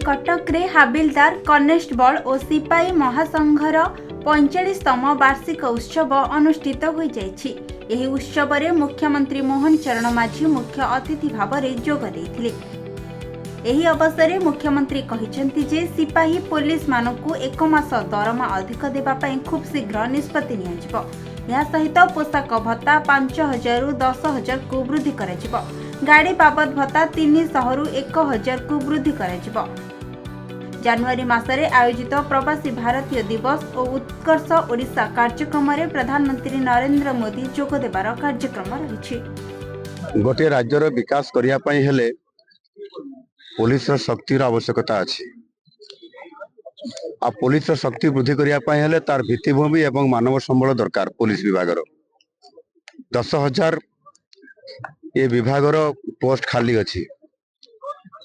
कटक रे हाबिलदार कनेस्टेबल और सिपाही महासंघर 45तम वार्षिक उत्सव अनुष्ठित हो जाइछि। एही उत्सव रे मुख्यमंत्री मोहन चरण माझी मुख्य अतिथि भाव रे जोग देथिले। एही अवसर में मुख्यमंत्री कहिसेंति जे सिपाही पुलिस मानकु 1 मास दरमा अधिक देबा पई खूब शीघ्र निष्पत्ति नियाजिबो। या सहित पोशाक भत्ता 5000 रु 10000 को वृद्धि कराजिबो। गाड़ी बाबद भत्ता 300 रु 1000 को वृद्धि कराजिबो। जनवरी मासरे आयोजित प्रवासी भारतीय दिवस और उत्कर्ष ओडिशा कार्यक्रम रे प्रधानमंत्री नरेंद्र मोदी जोग देबार कार्यक्रम रहिछि। गोटे राज्यर विकास करिया पई हेले पुलिस शक्तिर आवश्यकता अछि। आ पुलिस शक्ति वृद्धि करिया पई हेले तार भित्तिभूमि एवं मानव संबल दरकार। पुलिस विभागर 10,000 ये विभागर पोस्ट खाली अछि।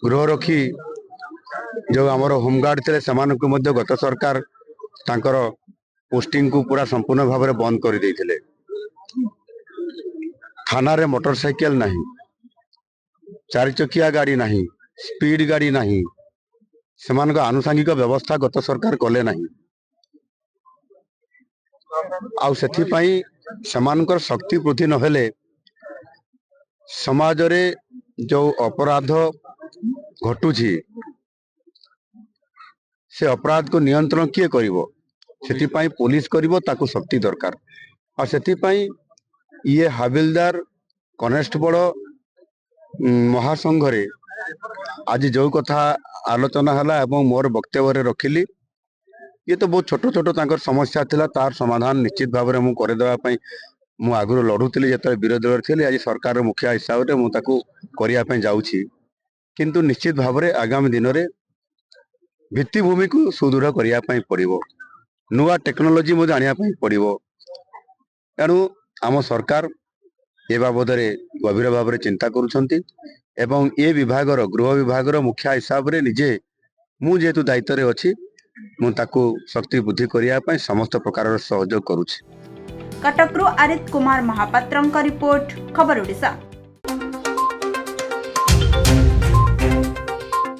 गृहरक्षी जो आमर होमगार्ड थे सेमानकु मध्य गत सरकार तांकर पोस्टिंग को पूरा संपूर्ण भाव में बंद कर देथिले। थाना रे मोटरसाइकिल नहीं, 4 चकिया गाड़ी नहीं, स्पीड गाड़ी नहीं, सेमानक आनुषंगिक व्यवस्था गत सरकार कले नहीं। आउ सेथि पई सेमानकर शक्ति वृद्धि न हेले समाज रे जो अपराध घटुछि से अपराध को नियंत्रण किए करिवो, सेथि पई पुलिस करिवो, ताकू शक्ति दरकार। आ सेथि पई ये हाबिलदार कनेस्टेबल महासंघ रे आज जो कथा आलोचना हला एवं मोर वक्तव्य रे रखिली, ये तो बहुत छोट छोट तांकर समस्या थिला, तार समाधान निश्चित भाव में मु करे देबा पई मु आगुर लढुतिली। जते विरोधी दल थिले आज सरकार मुखिया हिसाब रे मु ताकू करिया पई जाउछि। किंतु निश्चित भाव में आगामी दिन रे भित्तिभूमि को सुदृढ़ करिया पई पड़िबो, नुआ टेक्नोलोजी मो जानिया पई पड़िबो। एणु आम सरकार ए बाबद रे गभीर भाव में चिंता करूछंती एवं ए विभागर गृह विभागर मुखिया हिसाब रे निजे मु जेतु दायित्व रे अछि मु ताकू शक्ति वृद्धि करिया पई समस्त प्रकार सहयोग करूछि। कटकरू आरित कुमार महापात्रंक रिपोर्ट, खबर ओडिशा।